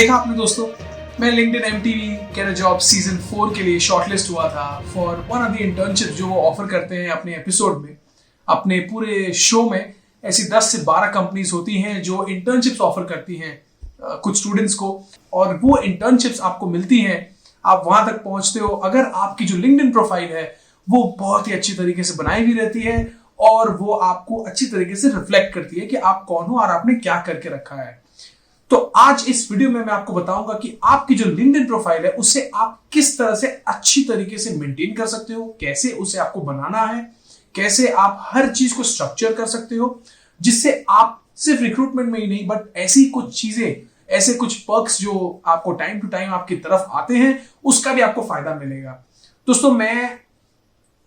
देखा आपने दोस्तों, मैं LinkedIn MTV career job season 4 के लिए शॉर्टलिस्ट हुआ था for one of the internship जो वो ऑफर करते हैं अपने एपिसोड में। अपने पूरे शो में ऐसी 10 से 12 कंपनीज होती हैं जो इंटर्नशिप्स ऑफर करती हैं कुछ स्टूडेंट्स को, और वो इंटर्नशिप्स आपको मिलती हैं, आप वहां तक पहुंचते हो अगर आपकी जो लिंक्डइन प्रोफाइल है वो बहुत ही अच्छी तरीके से बनाई हुई रहती है और वो आपको अच्छी तरीके से रिफ्लेक्ट करती है कि आप कौन हो और आपने क्या करके रखा है। तो आज इस वीडियो में मैं आपको बताऊंगा कि आपकी जो लिंक्डइन प्रोफाइल है उसे आप किस तरह से अच्छी तरीके से मेंटेन कर सकते हो, कैसे उसे आपको बनाना है, कैसे आप हर चीज को स्ट्रक्चर कर सकते हो जिससे आप सिर्फ रिक्रूटमेंट में ही नहीं बट ऐसी कुछ चीजें, ऐसे कुछ पर्क्स जो आपको टाइम टू टाइम आपकी तरफ आते हैं उसका भी आपको फायदा मिलेगा। दोस्तों, मैं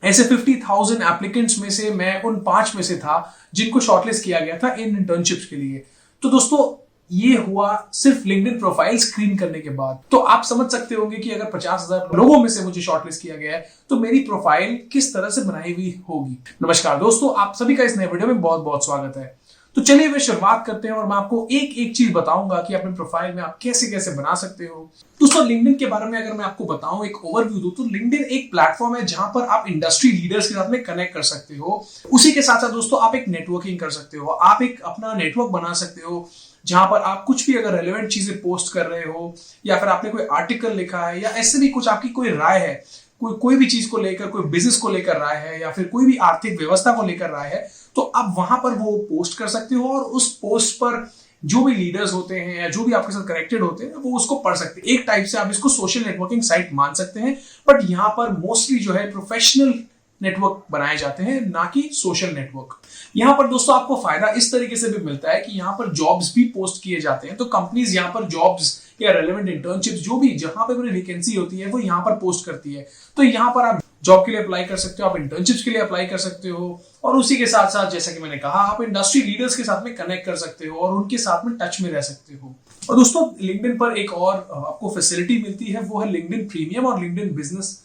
ऐसे 50,000 एप्लीकेंट्स में से मैं उन 5 में से था जिनको शॉर्टलिस्ट किया गया था इन इंटर्नशिप्स के लिए। तो दोस्तों, ये हुआ सिर्फ लिंक्डइन प्रोफाइल स्क्रीन करने के बाद। तो आप समझ सकते होंगे कि अगर 50,000 लोगों में से मुझे शॉर्टलिस्ट किया गया है तो मेरी प्रोफाइल किस तरह से बनाई हुई होगी। नमस्कार दोस्तों, आप सभी का इस नए वीडियो में बहुत बहुत स्वागत है। तो चलिए वे शुरुआत करते हैं और मैं आपको एक एक चीज बताऊंगा कि अपने प्रोफाइल में आप कैसे कैसे बना सकते हो। दोस्तों, लिंक्डइन के बारे में अगर मैं आपको बताऊं, एक ओवरव्यू दूं, तो लिंक्डइन एक प्लेटफॉर्म है जहां पर आप इंडस्ट्री लीडर्स के साथ में कनेक्ट कर सकते हो। उसी के साथ साथ दोस्तों आप एक नेटवर्किंग कर सकते हो, आप एक अपना नेटवर्क बना सकते हो जहां पर आप कुछ भी अगर रेलेवेंट चीजें पोस्ट कर रहे हो या फिर आपने कोई आर्टिकल लिखा है या ऐसे भी कुछ आपकी कोई राय है, कोई भी चीज को लेकर, कोई बिजनेस को लेकर राय है या फिर कोई भी आर्थिक व्यवस्था को लेकर राय है, तो आप वहां पर वो पोस्ट कर सकते हो और उस पोस्ट पर जो भी लीडर्स होते हैं या जो भी आपके साथ कनेक्टेड होते हैं वो उसको पढ़ सकते हैं। एक टाइप से आप इसको सोशल नेटवर्किंग साइट मान सकते हैं, बट यहां पर मोस्टली जो है प्रोफेशनल नेटवर्क बनाए जाते हैं, ना कि सोशल नेटवर्क। यहां पर दोस्तों आपको फायदा इस तरीके से भी मिलता है कि यहां पर जॉब्स भी पोस्ट किए जाते हैं, तो कंपनीज यहां पर जॉब्स या रेलेवेंट इंटर्नशिप्स जो भी जहां पर वैकेंसी होती है वो यहां पर पोस्ट करती है। तो यहां पर आप जॉब के लिए अप्लाई कर सकते हो, आप इंटर्नशिप्स के लिए अप्लाई कर सकते हो और उसी के साथ साथ जैसा कि मैंने कहा आप इंडस्ट्री लीडर्स के साथ में कनेक्ट कर सकते हो और उनके साथ में टच में रह सकते हो। और दोस्तों, लिंक्डइन पर एक और आपको फैसिलिटी मिलती है, वो है लिंक्डइन प्रीमियम और लिंक्डइन बिजनेस।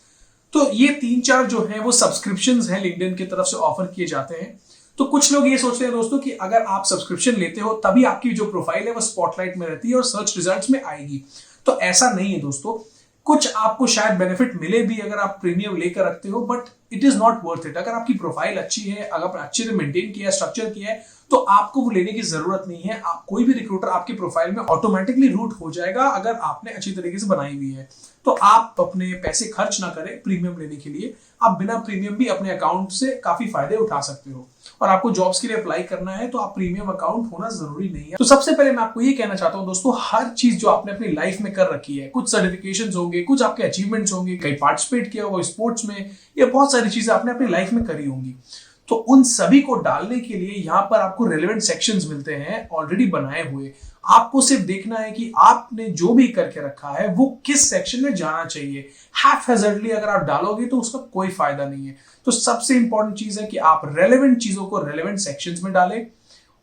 तो ये 3-4 जो है वो सब्सक्रिप्शंस हैं लिंक्डइन की तरफ से ऑफर किए जाते हैं। तो कुछ लोग ये सोचते हैं दोस्तों कि अगर आप सब्सक्रिप्शन लेते हो तभी आपकी जो प्रोफाइल है वो स्पॉटलाइट में रहती है और सर्च रिजल्ट्स में आएगी। तो ऐसा नहीं है दोस्तों, कुछ आपको शायद बेनिफिट मिले भी अगर आप प्रीमियम लेकर रखते हो, but it is not worth it. अगर आपकी प्रोफाइल अच्छी है, अगर आपने अच्छे से मेंटेन किया है, स्ट्रक्चर किया है, तो आपको वो लेने की जरूरत नहीं है। आप कोई भी रिक्रूटर आपकी प्रोफाइल में ऑटोमेटिकली रूट हो जाएगा अगर आपने अच्छी तरीके से बनाई हुई है। तो आप अपने पैसे खर्च ना करें प्रीमियम लेने के लिए, आप बिना प्रीमियम भी अपने अकाउंट से काफी फायदे उठा सकते हो। और आपको जॉब्स के लिए अप्लाई करना है तो आप प्रीमियम अकाउंट होना जरूरी नहीं है। तो सबसे पहले मैं आपको ये कहना चाहता हूं दोस्तों, हर चीज जो आपने अपनी लाइफ में कर रखी है, कुछ सर्टिफिकेशंस होंगे, कुछ आपके अचीवमेंट्स होंगे, कहीं पार्टिसिपेट किया होगा स्पोर्ट्स में, ये बहुत सारी चीजें आपने अपनी लाइफ में करी होंगी। तो उन सभी को डालने के लिए यहाँ पर आपको रेलेवेंट सेक्शंस मिलते हैं ऑलरेडी बनाए हुए। आपको सिर्फ देखना है कि आपने जो भी करके रखा है वो किस सेक्शन में जाना चाहिए। हैफहेजर्डली अगर आप डालोगे तो उसका कोई फायदा नहीं है। तो सबसे इंपॉर्टेंट चीज है कि आप रेलेवेंट चीजों को रेलेवेंट सेक्शंस में डालें,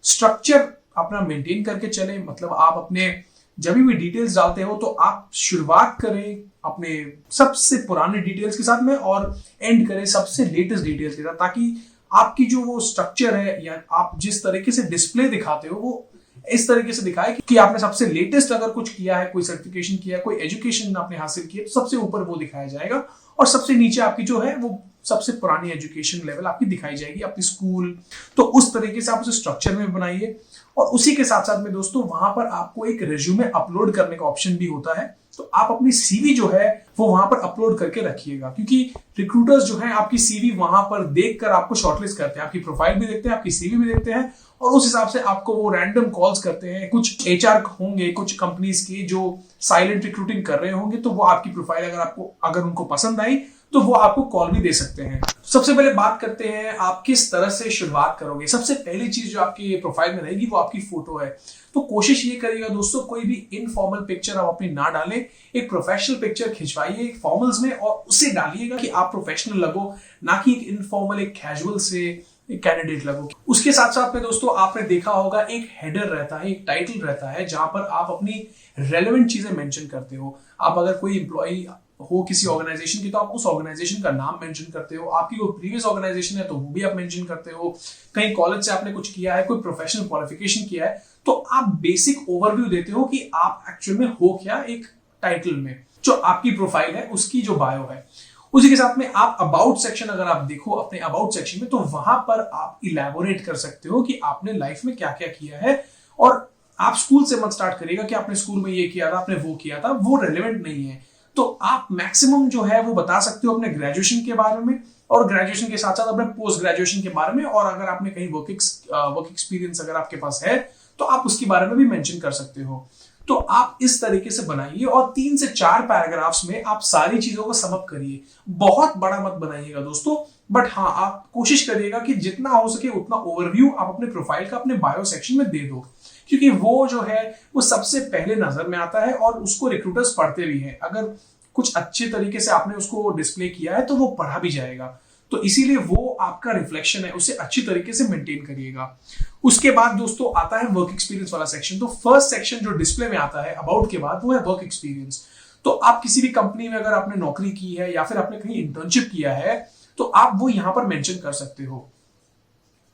स्ट्रक्चर अपना मेंटेन करके चले। मतलब आप अपने जब भी डिटेल्स डालते हो तो आप शुरुआत करें अपने सबसे पुराने डिटेल्स के साथ में और एंड करें सबसे लेटेस्ट डिटेल्स के साथ, ताकि आपकी जो वो स्ट्रक्चर है या आप जिस तरीके से डिस्प्ले दिखाते हो वो इस तरीके से दिखाए कि आपने सबसे लेटेस्ट अगर कुछ किया है, कोई सर्टिफिकेशन किया है, कोई एजुकेशन आपने हासिल की है, तो सबसे ऊपर वो दिखाया जाएगा और सबसे नीचे आपकी जो है वो सबसे पुरानी एजुकेशन लेवल आपकी दिखाई जाएगी, आपकी स्कूल। तो उस तरीके से आप उसे स्ट्रक्चर में बनाइए। और उसी के साथ साथ में दोस्तों वहां पर आपको एक रिज्यूमे अपलोड करने का ऑप्शन भी होता है, तो आप अपनी सीवी जो है वो वहां पर अपलोड करके रखिएगा, क्योंकि रिक्रूटर्स जो है आपकी सीवी वहां पर देखकर आपको शॉर्टलिस्ट करते हैं, आपकी प्रोफाइल भी देखते हैं, आपकी सीवी भी देखते हैं और उस हिसाब से आपको वो रैंडम कॉल्स करते हैं। कुछ एचआर होंगे, कुछ कंपनीज की जो साइलेंट रिक्रूटिंग कर रहे होंगे, तो वो आपकी प्रोफाइल अगर उनको पसंद आई तो वो आपको कॉल भी दे सकते हैं। सबसे पहले बात करते हैं आप किस तरह से शुरुआत करोगे। सबसे पहली चीज जो आपकी प्रोफाइल में रहेगी वो आपकी फोटो है। तो कोशिश ये करिएगा दोस्तों, कोई भी इनफॉर्मल पिक्चर आप अपनी ना डालें, एक प्रोफेशनल पिक्चर खिंचवाइए एक फॉर्मल्स में और उसे डालिएगा कि आप प्रोफेशनल लगो, ना कि एक इनफॉर्मल, एक कैजुअल से एक कैंडिडेट लगो। उसके साथ साथ में दोस्तों आपने देखा होगा एक हेडर रहता है, एक टाइटल रहता है, जहां पर आप अपनी रेलेवेंट चीजें मेंशन करते हो। आप अगर कोई एम्प्लॉय हो किसी ऑर्गेनाइजेशन की तो आप उस ऑर्गेनाइजेशन का नाम मेंशन करते हो, आपकी कोई प्रीवियस ऑर्गेनाइजेशन है तो वो भी आप मेंशन करते हो, कहीं कॉलेज से आपने कुछ किया है, कोई प्रोफेशनल क्वालिफिकेशन किया है, तो आप बेसिक ओवरव्यू देते हो कि आप एक्चुअल में हो क्या एक टाइटल में, जो आपकी प्रोफाइल है उसकी जो बायो है। उसी के साथ में आप अबाउट सेक्शन अगर आप देखो अपने अबाउट सेक्शन में, तो वहां पर आप इलैबोरेट कर सकते हो कि आपने लाइफ में क्या क्या किया है। और आप स्कूल से मत स्टार्ट करिएगा कि आपने स्कूल में ये किया था, आपने वो किया था, वो रेलेवेंट नहीं है। तो आप मैक्सिमम जो है वो बता सकते हो अपने ग्रेजुएशन के बारे में, और ग्रेजुएशन के साथ साथ अपने पोस्ट ग्रेजुएशन के बारे में, और अगर आपने कहीं वर्क एक्सपीरियंस अगर आपके पास है तो आप उसके बारे में भी मेंशन कर सकते हो। तो आप इस तरीके से बनाइए और 3 से 4 पैराग्राफ्स में आप सारी चीजों को समअप करिए। बहुत बड़ा मत बनाइएगा दोस्तों, बट हाँ आप कोशिश करिएगा कि जितना हो सके उतना ओवरव्यू आप अपने प्रोफाइल का अपने बायो सेक्शन में दे दो, क्योंकि वो जो है वो सबसे पहले नजर में आता है और उसको रिक्रूटर्स पढ़ते भी हैं। अगर कुछ अच्छे तरीके से आपने उसको डिस्प्ले किया है तो वो पढ़ा भी जाएगा, तो इसीलिए वो आपका रिफ्लेक्शन है, उसे अच्छी तरीके से मेंटेन करिएगा। उसके बाद दोस्तों आता है वर्क एक्सपीरियंस वाला सेक्शन। तो फर्स्ट सेक्शन जो डिस्प्ले में आता है अबाउट के बाद वो है वर्क एक्सपीरियंस। तो आप किसी भी कंपनी में अगर आपने नौकरी की है या फिर आपने कहीं इंटर्नशिप किया है तो आप वो यहां पर मेंशन कर सकते हो।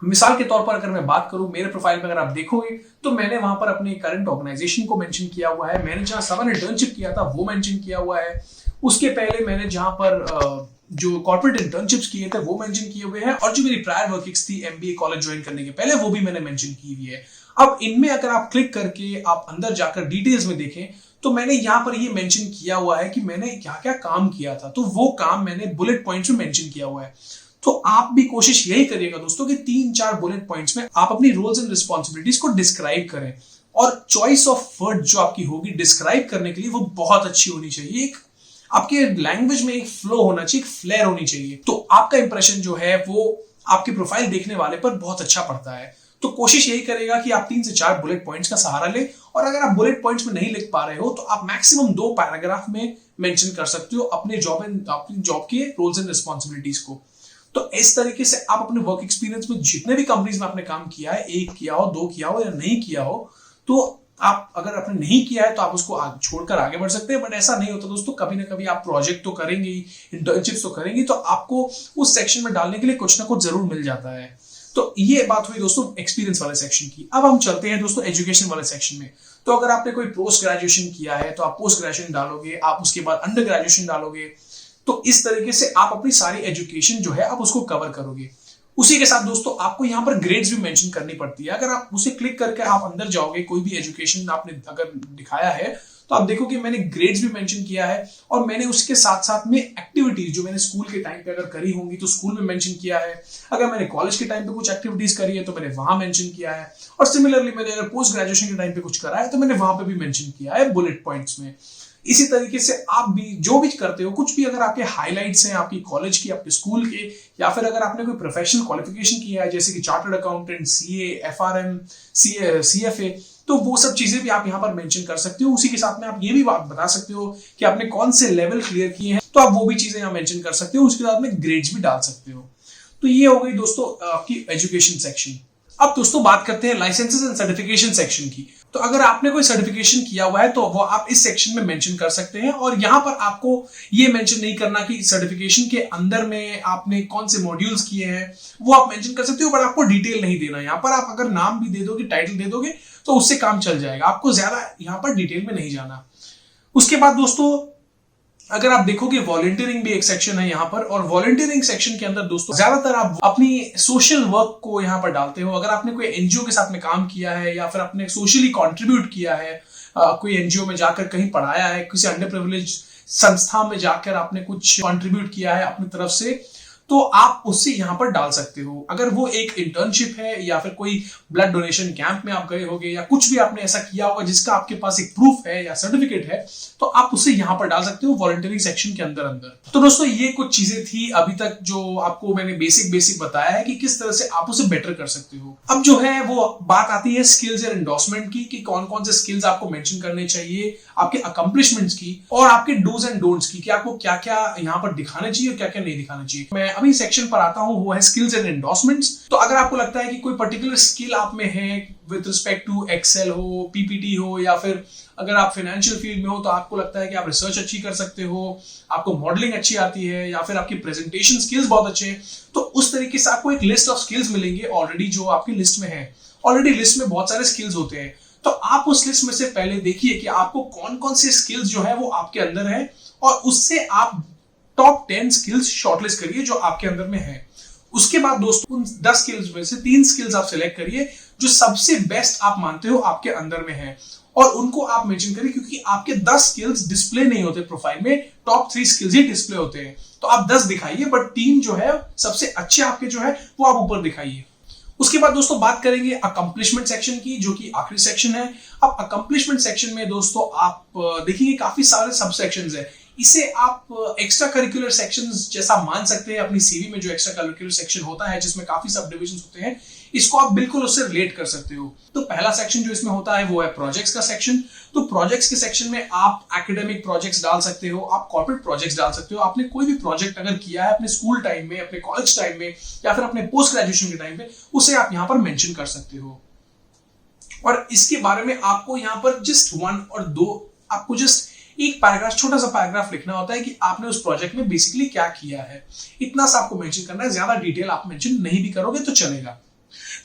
मिसाल के तौर पर अगर मैं बात करूं, मेरे प्रोफाइल में अगर आप देखोगे तो मैंने वहां पर अपने करंट ऑर्गेनाइजेशन को मेंशन किया हुआ है, मैंने जहां समर इंटर्नशिप किया था वो मेंशन किया हुआ है, उसके पहले मैंने जहां पर जो कॉर्पोरेट इंटर्नशिप्स किए थे वो मेंशन किए हुए हैं, और जो मेरी प्रायर वर्किंग्स थी एमबीए कॉलेज ज्वाइन करने के पहले वो भी मैंने मेंशन की हुई है। अब इनमें अगर आप क्लिक करके आप अंदर जाकर डिटेल्स में देखें तो मैंने यहां पर ये मेंशन किया हुआ है कि मैंने क्या क्या काम किया था, तो वो काम मैंने बुलेट पॉइंट्स में मेंशन किया हुआ है। तो आप भी कोशिश यही करिएगा दोस्तों कि 3-4 बुलेट पॉइंट्स में आप अपनी रोल्स एंड रिस्पॉन्सिबिलिटीज को डिस्क्राइब करें, और चॉइस ऑफ वर्ड जो आपकी होगी डिस्क्राइब करने के लिए वो बहुत अच्छी होनी चाहिए। एक आपके लैंग्वेज में एक फ्लो होना चाहिए, एक फ्लेयर होनी चाहिए, तो आपका इंप्रेशन जो है वो आपके प्रोफाइल देखने वाले पर बहुत अच्छा पड़ता है। तो कोशिश यही करेगा कि आप 3 से 4 बुलेट पॉइंट्स का सहारा लें, और अगर आप बुलेट पॉइंट्स में नहीं लिख पा रहे हो तो आप मैक्सिमम 2 पैराग्राफ में मेंशन कर सकते हो अपनी जॉब के रोल्स एंड रिस्पॉन्सिबिलिटीज को। तो इस तरीके से आप अपने वर्क एक्सपीरियंस में जितने भी कंपनीज में आपने काम किया है, 1 किया हो, 2 किया हो या नहीं किया हो, तो आप अगर आपने नहीं किया है तो आप उसको छोड़कर आगे बढ़ सकते हैं। बट ऐसा नहीं होता दोस्तों, कभी ना कभी आप प्रोजेक्ट तो करेंगे ही, इंटर्नशिप्स तो करेंगे, तो आपको उस सेक्शन में डालने के लिए कुछ ना कुछ जरूर मिल जाता है। तो ये बात हुई दोस्तों एक्सपीरियंस वाले सेक्शन की। अब हम चलते हैं दोस्तों एजुकेशन वाले सेक्शन में। तो अगर आपने कोई पोस्ट ग्रेजुएशन किया है तो आप पोस्ट ग्रेजुएशन डालोगे, आप उसके बाद अंडर ग्रेजुएशन डालोगे, तो इस तरीके से आप अपनी सारी एजुकेशन जो है आप उसको कवर करोगे। उसी के साथ दोस्तों आपको यहां पर ग्रेड्स भी मेंशन करनी पड़ती है। अगर आप उसे क्लिक करके आप अंदर जाओगे, कोई भी एजुकेशन आपने अगर दिखाया है तो आप देखोगे मैंने ग्रेड्स भी मेंशन किया है, और मैंने उसके साथ साथ में एक्टिविटीज जो मैंने स्कूल के टाइम पे अगर करी होंगी तो स्कूल में मेंशन किया है, अगर मैंने कॉलेज के टाइम पे कुछ एक्टिविटीज करी है तो मैंने वहां मेंशन किया है, और सिमिलरली मैंने अगर पोस्ट ग्रेजुएशन के टाइम पे कुछ करा है तो मैंने वहां पे भी मेंशन किया है बुलेट पॉइंट्स में। इसी तरीके से आप भी जो भी करते हो, कुछ भी अगर आपके हाइलाइट्स हैं आपकी कॉलेज की, आपके स्कूल के, या फिर अगर आपने कोई प्रोफेशनल क्वालिफिकेशन किया है जैसे कि chartered accountant, CA, FRM, CFA, तो वो सब चीजें भी आप यहाँ पर मेंशन कर सकते हो। उसी के साथ में आप ये भी बात बता सकते हो कि आपने कौन से लेवल क्लियर किए हैं, तो आप वो भी चीजें यहाँ मेंशन कर सकते हो। उसके साथ में ग्रेड्स भी डाल सकते हो। तो ये हो गई दोस्तों आपकी एजुकेशन सेक्शन। अब दोस्तों बात करते हैं लाइसेंसेस एंड सर्टिफिकेशन सेक्शन की। तो अगर आपने कोई सर्टिफिकेशन किया हुआ है तो वो आप इस सेक्शन में मेंशन कर सकते हैं, और यहां पर आपको ये मेंशन नहीं करना कि सर्टिफिकेशन के अंदर में आपने कौन से मॉड्यूल्स किए हैं, वो आप मेंशन कर सकते हो, बट आपको डिटेल नहीं देना। यहां पर आप अगर नाम भी दे दोगे, टाइटल दे दोगे, तो उससे काम चल जाएगा, आपको ज्यादा यहां पर डिटेल में नहीं जाना। उसके बाद दोस्तों अगर आप देखोगे वॉलंटियरिंग भी एक सेक्शन है यहाँ पर, और वॉलंटियरिंग सेक्शन के अंदर दोस्तों ज्यादातर आप अपनी सोशल वर्क को यहाँ पर डालते हो। अगर आपने कोई एनजीओ के साथ में काम किया है या फिर आपने सोशली कंट्रीब्यूट किया है, कोई एनजीओ में जाकर कहीं पढ़ाया है, किसी अंडर प्रिविलेज संस्था में जाकर आपने कुछ कंट्रीब्यूट किया है अपनी तरफ से, तो आप उससे यहां पर डाल सकते हो। अगर वो एक इंटर्नशिप है या फिर कोई ब्लड डोनेशन कैंप में आप गए होगे, या कुछ भी आपने ऐसा किया होगा जिसका आपके पास एक प्रूफ है या सर्टिफिकेट है, तो आप उसे यहां पर डाल सकते हो वॉलंटियरिंग सेक्शन के अंदर अंदर। तो दोस्तों ये कुछ चीजें थी अभी तक जो आपको मैंने बेसिक बताया है कि किस तरह से आप उसे बेटर कर सकते हो। अब जो है वो बात आती है स्किल्स एंड एंडोर्समेंट की, कि कौन कौन से स्किल्स आपको मेंशन करने चाहिए, आपके अकम्पलिशमेंट्स की, और आपके डूज एंड डोंट्स की, कि आपको क्या क्या यहाँ पर दिखाना चाहिए और क्या क्या नहीं दिखाना चाहिए। मैं अभी सेक्शन पर आता हूं, वो है स्किल्स एंड एंडोर्समेंट्स। तो अगर आपको लगता है कि कोई पर्टिकुलर स्किल आप में है विद रिस्पेक्ट टू एक्सेल हो, पीपीटी हो, या फिर अगर आप फाइनेंशियल फील्ड में हो तो आपको लगता है कि आप रिसर्च अच्छी कर सकते हो, आपको मॉडलिंग अच्छी आती है, या फिर आपकी प्रेजेंटेशन स्किल्स बहुत अच्छे हैं, तो उस तरीके से आपको एक लिस्ट ऑफ स्किल्स मिलेंगे ऑलरेडी जो आपकी लिस्ट में है। ऑलरेडी लिस्ट में बहुत सारे स्किल्स होते हैं, तो आप उस लिस्ट में से पहले देखिए कि आपको कौन कौन से स्किल्स जो है वो आपके अंदर है, और उससे आप टॉप 10 स्किल्स शॉर्टलिस्ट करिए जो आपके अंदर में है। उसके बाद दोस्तों उन 10 स्किल्स में से 3 स्किल्स आप सिलेक्ट करिए जो सबसे बेस्ट आप मानते हो आपके अंदर में है, और उनको आप मेंशन करिए, क्योंकि आपके 10 स्किल्स डिस्प्ले नहीं होते प्रोफाइल में, टॉप 3 स्किल्स ही डिस्प्ले होते हैं। तो आप 10 दिखाइए, बट 3 जो है सबसे अच्छे आपके जो है वो आप ऊपर दिखाइए। उसके बाद दोस्तों बात करेंगे अकम्प्लिशमेंट सेक्शन की, जो कि आखिरी सेक्शन है। अब अकम्प्लिशमेंट सेक्शन में दोस्तों आप देखिए काफी सारे सब सेक्शंस है। इसे आप एक्स्ट्रा करिकुलर सेक्शंस जैसा मान सकते हैं अपनी सीवी में, जो एक्स्ट्रा करिकुलर सेक्शन होता है जिसमें काफी सब डिविजन होते हैं, इसको आप बिल्कुल उससे रिलेट कर सकते हो। तो पहला सेक्शन जो इसमें होता है वो है प्रोजेक्ट्स का सेक्शन। तो प्रोजेक्ट्स के सेक्शन में आप एकेडमिक प्रोजेक्ट्स डाल सकते हो, आप कॉर्पोरेट प्रोजेक्ट्स डाल सकते हो। आपने कोई भी प्रोजेक्ट अगर किया है अपने स्कूल टाइम में, अपने कॉलेज टाइम में, या फिर अपने पोस्ट ग्रेजुएशन के टाइम पे, उसे आप यहां पर मेंशन कर सकते हो। और इसके बारे में आपको यहां पर जस्ट 1 और 2 आपको जस्ट एक पैराग्राफ, छोटा सा पैराग्राफ लिखना होता है कि आपने उस प्रोजेक्ट में बेसिकली क्या किया है। इतना सा आपको मेंशन करना है, ज्यादा डिटेल आप मेंशन नहीं भी करोगे तो चलेगा।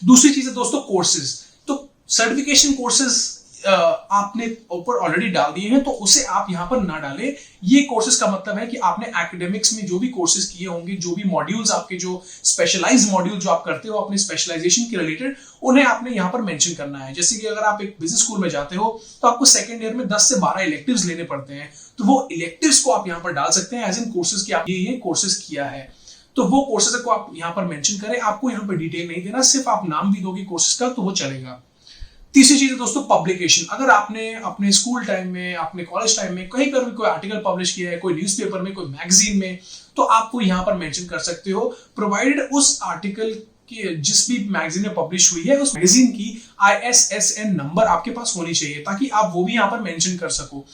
दूसरी चीज है दोस्तों कोर्सेज। तो सर्टिफिकेशन कोर्सेज आपने ऊपर ऑलरेडी डाल दिए हैं, तो उसे आप यहां पर ना डालें। ये कोर्सेज का मतलब है कि आपने एकेडमिक्स में जो भी कोर्सेज किए होंगे, जो भी मॉड्यूल्स आपके, जो स्पेशलाइज्ड मॉड्यूल जो आप करते हो अपने स्पेशलाइजेशन के रिलेटेड, उन्हें आपने यहां पर मेंशन करना है। जैसे कि अगर आप एक बिजनेस स्कूल में जाते हो तो आपको सेकंड ईयर में 10 से 12 इलेक्टिव्स लेने पड़ते हैं, तो वो इलेक्टिव्स को आप यहां पर डाल सकते हैं एज इन कोर्सेज की आप ये कोर्सेज किया है। तो वो कोर्सेज को आप यहां पर मेंशन करें, आपको यहां पर डिटेल नहीं देना, सिर्फ आप नाम भी दोगे कोर्सेज का तो वो चलेगा। तीसरी चीज है दोस्तों पब्लिकेशन। अगर आपने अपने स्कूल टाइम में, अपने कॉलेज टाइम में कहीं पर भी कोई आर्टिकल पब्लिश किया है, कोई न्यूज़पेपर में, कोई मैगजीन में, तो आपको यहां पर मेंशन कर सकते हो, प्रोवाइडेड उस आर्टिकल की जिस भी मैगजीन में पब्लिश हुई है उस मैगजीन की ISSN नंबर आपके पास होनी चाहिए, ताकि आप वो भी यहां पर मेंशन कर सको।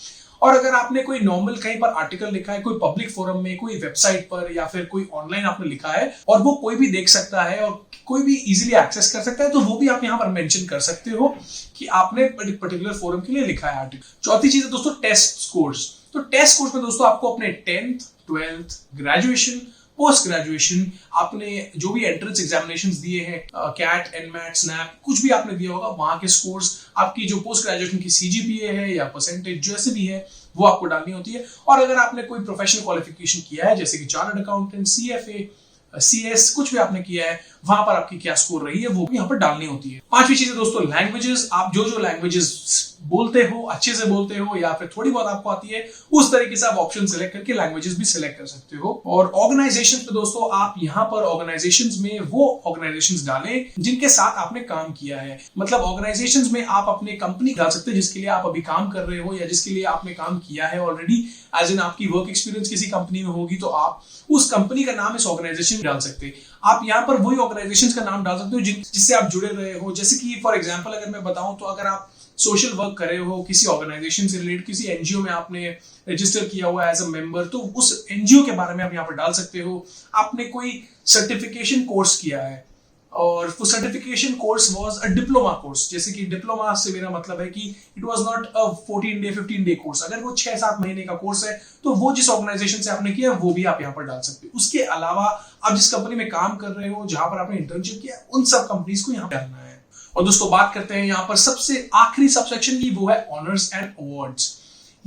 और अगर आपने कोई नॉर्मल कहीं पर आर्टिकल लिखा है, कोई पब्लिक फोरम में, कोई वेबसाइट पर, या फिर कोई ऑनलाइन आपने लिखा है और वो कोई भी देख सकता है और कोई भी इजीली एक्सेस कर सकता है, तो वो भी आप यहां पर मेंशन कर सकते हो कि आपने पर्टिकुलर फोरम के लिए लिखा है आर्टिकल। चौथी चीज है दोस्तों टेस्ट स्कोर्स। तो टेस्ट स्कोर्स में दोस्तों आपको अपने 10th, 12th, graduation, post graduation, आपने जो भी एंट्रेंस एग्जामिनेशंस दिए हैं, कैट, एनमैट, स्नैप, कुछ भी आपने दिया होगा, वहां के स्कोर्स, आपकी जो पोस्ट ग्रेजुएशन की CGPA है या परसेंटेज जैसे भी है वो आपको डालनी होती है। और अगर आपने कोई प्रोफेशनल क्वालिफिकेशन किया है जैसे कि चार्टर्ड अकाउंटेंट, CFA, CS, कुछ भी आपने किया है, वहां पर आपकी क्या स्कोर रही है वो भी यहाँ पर डालनी होती है। पांचवी चीज है दोस्तों लैंग्वेजेस। आप जो लैंग्वेजेस बोलते हो, अच्छे से बोलते हो, या फिर थोड़ी बहुत आपको आती है, उस तरीके से आप ऑप्शन सिलेक्ट करके लैंग्वेजेस भी सिलेक्ट कर सकते हो। और ऑर्गेनाइजेशन पे दोस्तों आप यहाँ पर ऑर्गेनाइजेशंस में वो ऑर्गेनाइजेशंस डालें जिनके साथ आपने काम किया है। मतलब ऑर्गेनाइजेशंस में आप अपने कंपनी डाल सकते हैं जिसके लिए आप अभी काम कर रहे हो, या जिसके लिए आपने काम किया है ऑलरेडी, एज इन आपकी वर्क एक्सपीरियंस किसी कंपनी में होगी, तो आप उस कंपनी का नाम इस ऑर्गेनाइजेशन में डाल सकते हैं। आप यहाँ पर वही ऑर्गेनाइजेशंस का नाम डाल सकते हो जिससे आप जुड़े रहे हो। जैसे कि फॉर एग्जांपल अगर मैं बताऊं तो अगर आप सोशल वर्क कर रहे हो, किसी ऑर्गेनाइजेशन से रिलेटेड, किसी NGO में आपने रजिस्टर किया हुआ है एज अ मेंबर, तो उस NGO के बारे में आप यहाँ पर डाल सकते हो। आपने कोई सर्टिफिकेशन कोर्स किया है और वो certification course was a diploma course, जैसे कि डिप्लोमा से मेरा मतलब है कि it was not a 14 day 15 day course. अगर वो 6-7 महीने का कोर्स है तो वो जिस ऑर्गेनाइजेशन से आपने किया वो भी आप यहाँ पर डाल सकते हो। उसके अलावा आप जिस कंपनी में काम कर रहे हो, जहां पर आपने इंटर्नशिप किया, उन सब कंपनीज को यहाँ डालना है। और दोस्तों बात करते हैं यहाँ पर सबसे आखिरी सब सेक्शन की, वो है ऑनर्स एंड अवार्ड्स।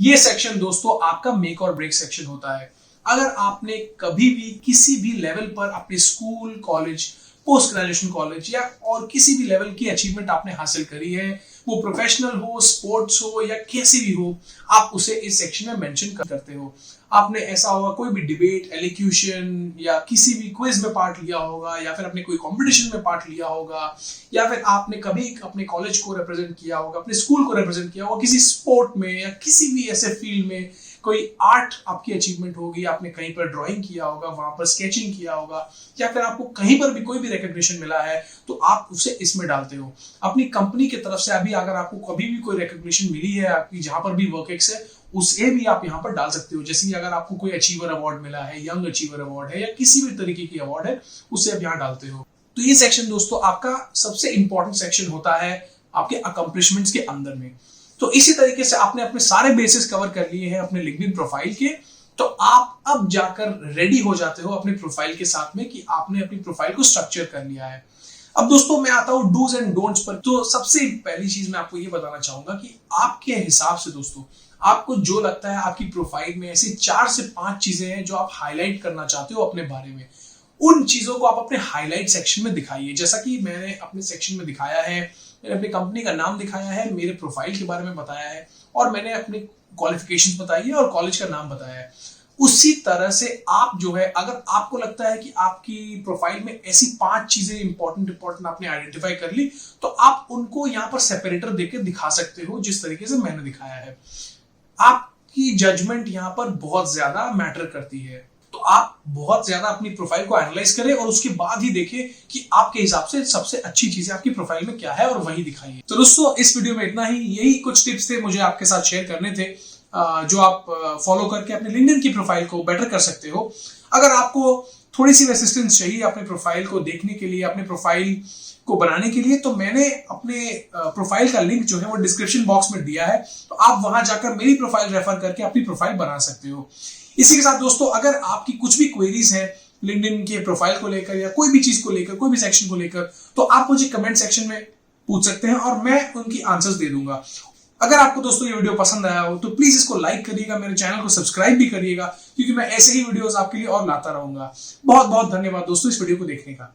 ये सेक्शन दोस्तों आपका मेक और ब्रेक सेक्शन होता है। अगर आपने कभी भी किसी भी लेवल पर अपने school, college, post graduation college या और किसी भी लेवल की अचीवमेंट आपने हासिल करी है, वो प्रोफेशनल हो, स्पोर्ट्स हो या कैसी भी हो, आप उसे इस सेक्शन में मेंशन करते हो। आपने ऐसा होगा कोई भी डिबेट, एलिक्यूशन या किसी भी क्विज में पार्ट लिया होगा, या फिर आपने कोई कंपटीशन में पार्ट लिया होगा, या फिर आपने कभी अपने कॉलेज को रिप्रेजेंट किया होगा, अपने स्कूल को रिप्रेजेंट किया होगा किसी स्पोर्ट में या किसी भी ऐसे फील्ड में। कोई आर्ट आपकी अचीवमेंट होगी, आपने कहीं पर ड्राइंग किया होगा, वहां पर स्केचिंग किया होगा, या फिर आपको कहीं पर भी कोई भी रिकॉग्निशन मिला है, तो आप उसे इसमें डालते हो। अपनी कंपनी की तरफ से अभी अगर आपको कभी भी कोई रिकॉग्निशन मिली है, आपकी जहां पर भी वर्कएक्स है, उसे भी आप यहाँ पर डाल सकते हो। जैसे कि अगर आपको कोई अचीवर अवार्ड मिला है, यंग अचीवर अवार्ड है या किसी भी तरीके की अवार्ड है, उसे आप यहाँ डालते हो। तो ये सेक्शन दोस्तों आपका सबसे इंपॉर्टेंट सेक्शन होता है आपके अकम्प्लिशमेंट्स के अंदर में। तो इसी तरीके से आपने अपने सारे बेसिस कवर कर लिए हैं अपने लिंक्डइन प्रोफाइल के, तो आप अब जाकर रेडी हो जाते हो अपने प्रोफाइल के साथ में कि आपने अपनी प्रोफाइल को स्ट्रक्चर कर लिया है। अब दोस्तों मैं आता हूं डूज एंड डोंट्स पर। तो सबसे पहली चीज मैं आपको ये बताना चाहूंगा कि आपके हिसाब से दोस्तों आपको जो लगता है आपकी प्रोफाइल में ऐसी 4 से 5 चीजें हैं जो आप हाईलाइट करना चाहते हो अपने बारे में, उन चीजों को आप अपने हाईलाइट सेक्शन में दिखाइए। जैसा कि मैंने अपने सेक्शन में दिखाया है, मैंने अपनी कंपनी का नाम दिखाया है, मेरे प्रोफाइल के बारे में बताया है और मैंने अपनी क्वालिफिकेशंस बताई है और कॉलेज का नाम बताया है। उसी तरह से आप जो है, अगर आपको लगता है कि आपकी प्रोफाइल में ऐसी 5 चीजें इंपॉर्टेंट आपने आइडेंटिफाई कर ली, तो आप उनको यहाँ पर सेपरेटर देके दिखा सकते हो जिस तरीके से मैंने दिखाया है। आपकी जजमेंट यहाँ पर बहुत ज्यादा मैटर करती है, तो आप बहुत ज्यादा अपनी प्रोफाइल को एनालाइज करें और उसके बाद ही देखें कि आपके हिसाब से सबसे अच्छी चीजें आपकी प्रोफाइल में क्या है और वही दिखाइए। तो दोस्तों इस वीडियो में इतना ही। यही कुछ टिप्स थे मुझे आपके साथ शेयर करने थे जो आप फॉलो करके अपने लिंक्डइन की प्रोफाइल को बेटर कर सकते हो। अगर आपको थोड़ी सी असिस्टेंस चाहिए अपने प्रोफाइल को देखने के लिए, अपने प्रोफाइल को बनाने के लिए, तो मैंने अपने प्रोफाइल का लिंक जो है वो डिस्क्रिप्शन बॉक्स में दिया है, तो आप वहां जाकर मेरी प्रोफाइल रेफर करके अपनी प्रोफाइल बना सकते हो। इसी के साथ दोस्तों अगर आपकी कुछ भी क्वेरीज है लिंक्डइन के प्रोफाइल को लेकर या कोई भी चीज को लेकर, कोई भी सेक्शन को लेकर, तो आप मुझे कमेंट सेक्शन में पूछ सकते हैं और मैं उनकी आंसर्स दे दूंगा। अगर आपको दोस्तों ये वीडियो पसंद आया हो तो प्लीज इसको लाइक करिएगा, मेरे चैनल को सब्सक्राइब भी करिएगा, क्योंकि मैं ऐसे ही वीडियोस आपके लिए और लाता रहूंगा। बहुत बहुत धन्यवाद दोस्तों इस वीडियो को देखने का।